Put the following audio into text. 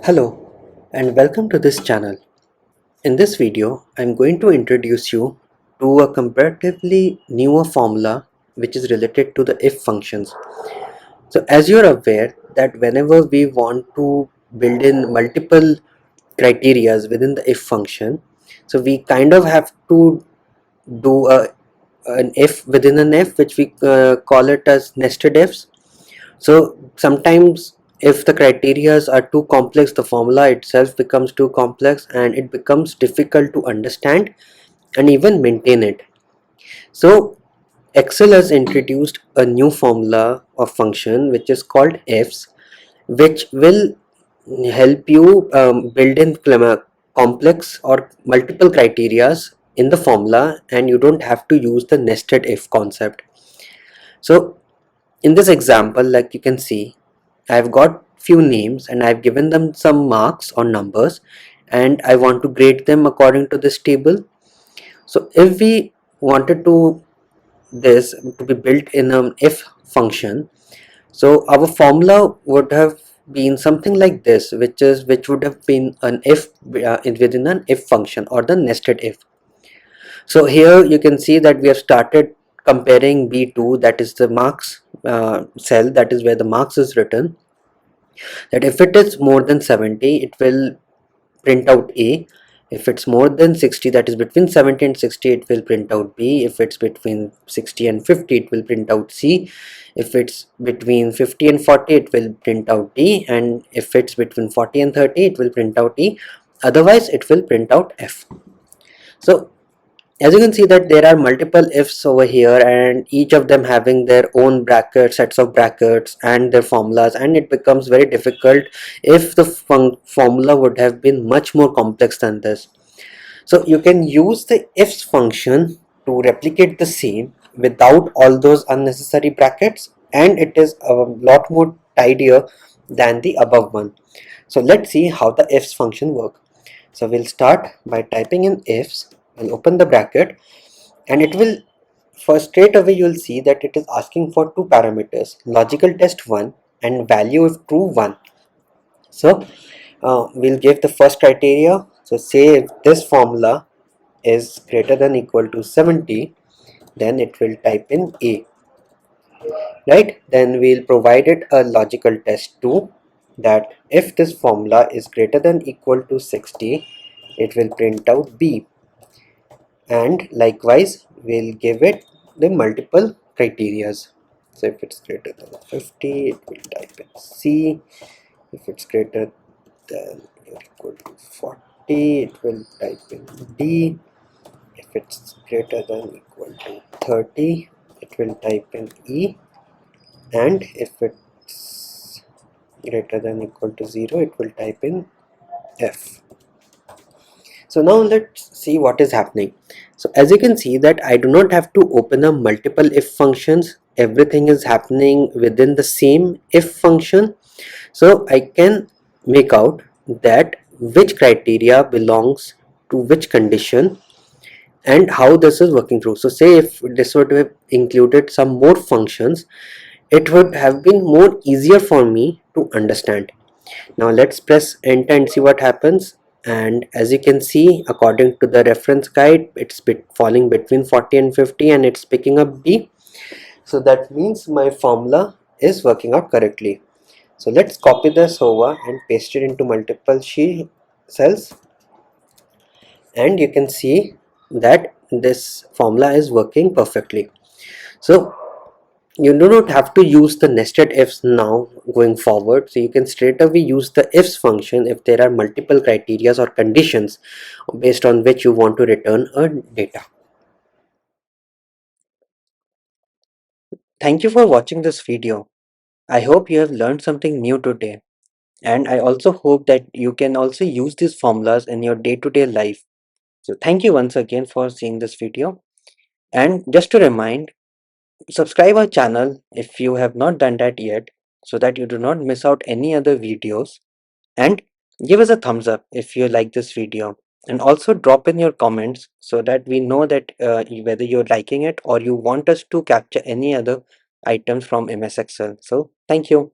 Hello and welcome to this channel. In this video, I'm going to introduce you to a comparatively newer formula which is related to the if functions. So as you're aware that whenever we want to build in multiple criterias within the if function, so we kind of have to do an if within an if, which we call it as nested ifs. So sometimes if the criterias are too complex, the formula itself becomes too complex and it becomes difficult to understand and even maintain it. So Excel has introduced a new formula of function which is called ifs, which will help you build in complex or multiple criterias in the formula, and you don't have to use the nested if concept. So in this example, like you can see, I've got few names and I've given them some marks or numbers, and I want to grade them according to this table. So if we wanted to this to be built in an if function, so our formula would have been something like this, which would have been an if within an if function or the nested if. So here you can see that we have started comparing B2, that is the marks cell, that is where the marks is written, that if it is more than 70 it will print out A. If it's more than 60, that is between 70 and 60, it will print out B. If it's between 60 and 50, it will print out C. If it's between 50 and 40, it will print out D. And if it's between 40 and 30, it will print out E. Otherwise it will print out F. So as you can see that there are multiple ifs over here, and each of them having their own sets of brackets and their formulas, and it becomes very difficult if the formula would have been much more complex than this. So you can use the ifs function to replicate the same without all those unnecessary brackets, and it is a lot more tidier than the above one. So let's see how the ifs function work. So we'll start by typing in ifs. We'll open the bracket, and it will, first straight away you'll see that it is asking for two parameters, logical test 1 and value if true 1. So we'll give the first criteria. So say if this formula is greater than equal to 70, then it will type in A, right? Then we'll provide it a logical test 2, that if this formula is greater than equal to 60, it will print out B. And likewise we'll give it the multiple criterias. So if it's greater than 50, it will type in C. If it's greater than or equal to 40, it will type in D. If it's greater than equal to 30, it will type in E. And if it's greater than equal to 0, it will type in F. So now let's see what is happening. So as you can see that I do not have to open up multiple if functions. Everything is happening within the same if function. So I can make out that which criteria belongs to which condition and how this is working through. So say if this would have included some more functions, it would have been more easier for me to understand. Now let's press enter and see what happens. And as you can see, according to the reference guide, it's falling between 40 and 50, and it's picking up B. So that means my formula is working out correctly. So let's copy this over and paste it into multiple sheet cells, and you can see that this formula is working perfectly. So you do not have to use the nested ifs now going forward. So you can straight away use the ifs function if there are multiple criterias or conditions based on which you want to return a data. Thank you for watching this video. I hope you have learned something new today, and I also hope that you can also use these formulas in your day-to-day life. So thank you once again for seeing this video, and just to remind, subscribe our channel if you have not done that yet, so that you do not miss out any other videos. And give us a thumbs up if you like this video, and also drop in your comments so that we know that whether you're liking it or you want us to capture any other items from MS Excel. So thank you.